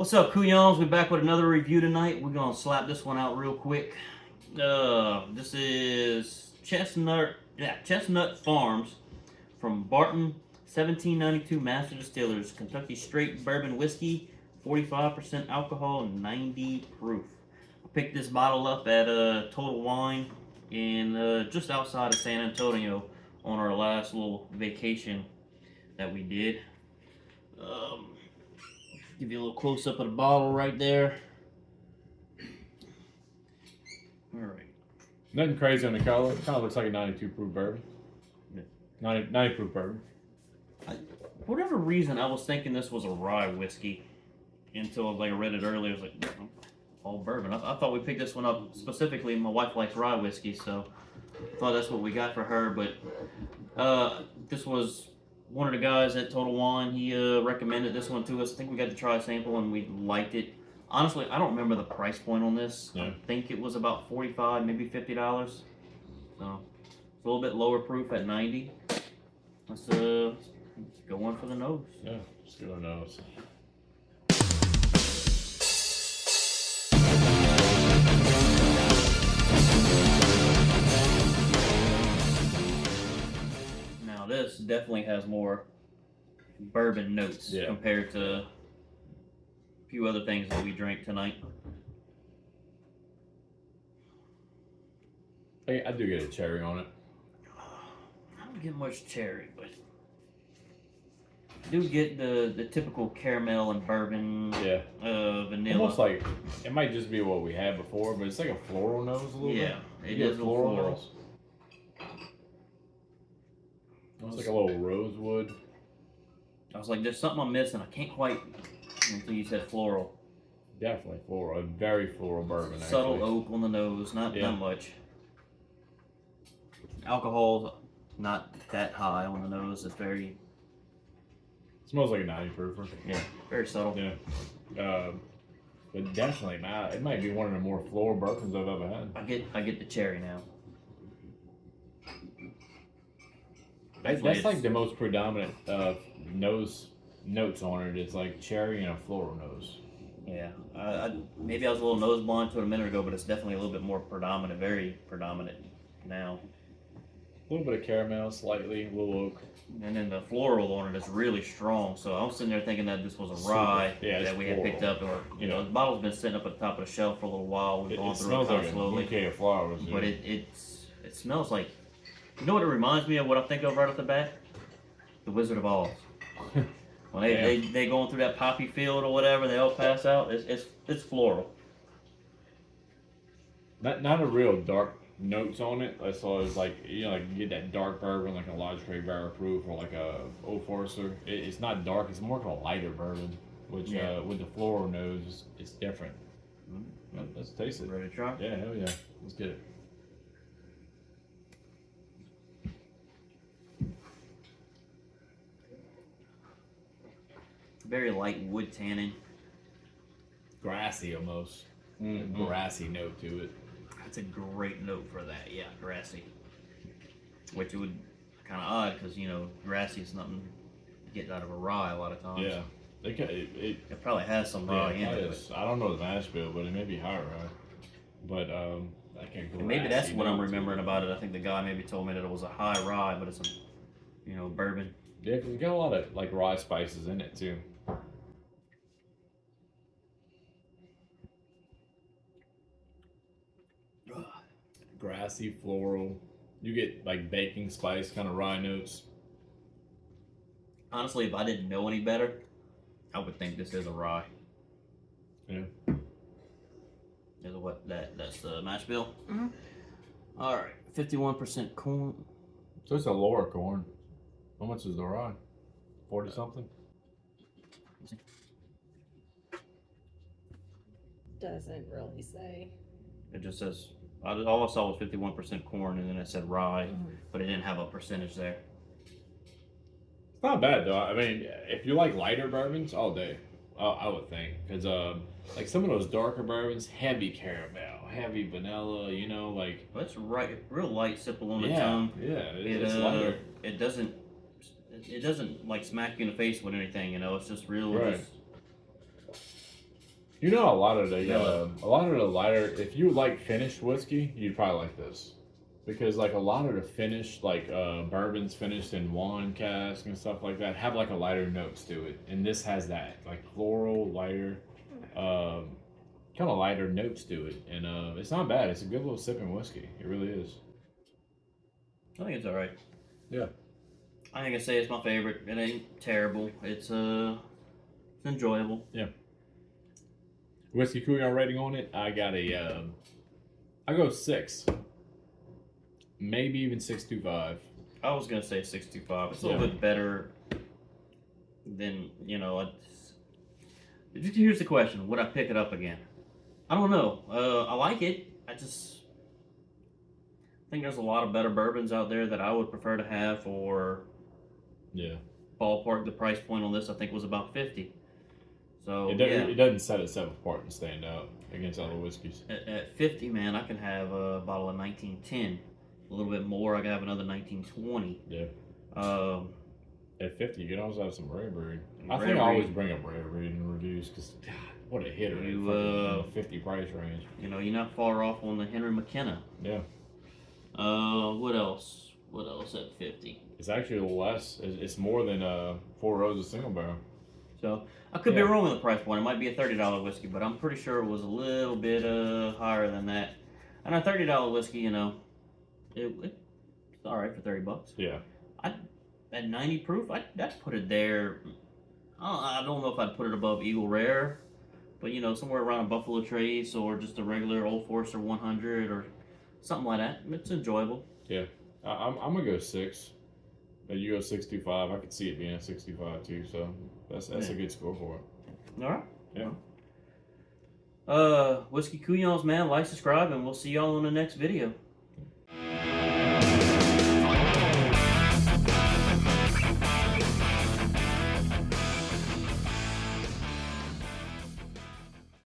What's up, Couyons? We're back with another review tonight. We're gonna slap this one out real quick. This is Chestnut Farms from Barton, 1792 Master Distillers, Kentucky Straight Bourbon Whiskey, 45% alcohol and 90 proof. I picked this bottle up at Total Wine in just outside of San Antonio on our last little vacation that we did. Give you a little close up of the bottle right there. All right. Nothing crazy on the color. It kind of looks like a 92 proof bourbon. Yeah. 90 proof bourbon. For whatever reason, I was thinking this was a rye whiskey until I read it earlier. I was like, all bourbon. I thought we picked this one up specifically. My wife likes rye whiskey, so I thought that's what we got for her. But this was one of the guys at Total Wine. He recommended this one to us. I think we got to try a sample and we liked it. Honestly, I don't remember the price point on this. Yeah. I think it was about $45, maybe $50. So it's a little bit lower proof at 90. Let's go one for the nose. Yeah, let's do a nose. Now this definitely has more bourbon notes compared to a few other things that we drank tonight. I do get a cherry on it. I don't get much cherry, but I do get the typical caramel and bourbon, vanilla. Almost like, it might just be what we had before, but it's like a floral nose a little bit. Yeah, it is floral. Nose. Almost like a little rosewood. I was like, there's something I'm missing. I can't quite until you said floral. Definitely floral. A very floral bourbon, Subtle actually. oak on the nose, not much. Alcohol's not that high on the nose. It's very... Smells like a 90 proofer. Yeah, very subtle. Yeah. But definitely, man, it might be one of the more floral bourbons I've ever had. I get the cherry now. That's like the most predominant notes on it. It's like cherry and a floral nose. Yeah, maybe I was a little nose blind to it a minute ago, but it's definitely a little bit more predominant, very predominant now. A little bit of caramel, slightly, a little oak. And then the floral on it is really strong. So I was sitting there thinking that this was a rye that we had picked up, or the bottle's been sitting up at the top of the shelf for a little while. We've gone through it kind of slowly. It smells like a bouquet of flowers. But it smells like, you know what it reminds me of? What I think of right off the bat? The Wizard of Oz. When they going through that poppy field or whatever, they all pass out. It's floral. Not a real dark notes on it. I saw it's like you get that dark bourbon like a Lodge Trade Barrel Proof or like a Old Forester. It's not dark. It's more of a lighter bourbon, which with the floral nose, it's different. Let's taste it. Ready to try? Yeah, hell yeah. Let's get it. Very light wood tannin. Grassy almost. A grassy note to it. That's a great note for that. Yeah, grassy. Which would kind of odd because grassy is nothing getting out of a rye a lot of times. Yeah, it probably has some rye in it. I don't know the mash bill, but it may be high rye. But I can't go. Maybe that's what I'm remembering about it. I think the guy maybe told me that it was a high rye, but it's a bourbon. Yeah, because it's got a lot of like rye spices in it too. Grassy, floral. You get like baking spice kind of rye notes. Honestly, if I didn't know any better, I would think this is a rye. Yeah. Is what that's the mash bill. All right, 51% corn. So it's a lower corn. How much is the rye? 40 something. Doesn't really say. It just says. All I saw was 51% corn, and then it said rye, but it didn't have a percentage there. It's not bad though. I mean, if you like lighter bourbons, all day, I would think, because like some of those darker bourbons, heavy caramel, heavy vanilla, like. Well, it's real light, simple on the tongue. Yeah, it's lighter. It doesn't like smack you in the face with anything. It's just real. Right. You know, a lot of the Yeah. lighter. If you like finished whiskey, you'd probably like this, because like a lot of the finished bourbons finished in wine cask and stuff like that have like a lighter notes to it, and this has that like floral, lighter, um, kind of lighter notes to it, and it's not bad. It's a good little sipping whiskey. It really is. I think it's all right. Yeah. I think I say it's my favorite. It ain't terrible. It's enjoyable. Whiskey Couyons rating on it, I got I go 6, maybe even 6.25. I was gonna say 6.25. It's a Yeah. little bit better than here's the question: would I pick it up again? I don't know. I like it. I just think there's a lot of better bourbons out there that I would prefer to have. For Yeah. ballpark, the price point on this I think was about 50. So It doesn't set itself apart and stand out against other whiskeys. At 50, man, I can have a bottle of 1910. A little bit more, I can have another 1920. Yeah. Um, At 50, you can also have some rare breed. I Rare think I always breed. bring up rare breed in reviews because, what a hitter You, in the 50 price range. you're not far off on the Henry McKenna. Yeah. What else? What else at 50? It's actually less. It's more than Four Roses single barrel. So I could be Yeah. wrong on the price point. It might be a $30 whiskey, but I'm pretty sure it was a little bit higher than that. And a $30 whiskey, it's all right for $30. Yeah. At 90 proof, I'd put it there. I don't know if I'd put it above Eagle Rare, but somewhere around a Buffalo Trace or just a regular Old Forester 100 or something like that. It's enjoyable. Yeah. I'm gonna go 6. You go 6.25. I could see it being a 65 too. So that's a good score for it. All right. Yeah. Whiskey Couyons, man. Like, subscribe, and we'll see y'all in the next video.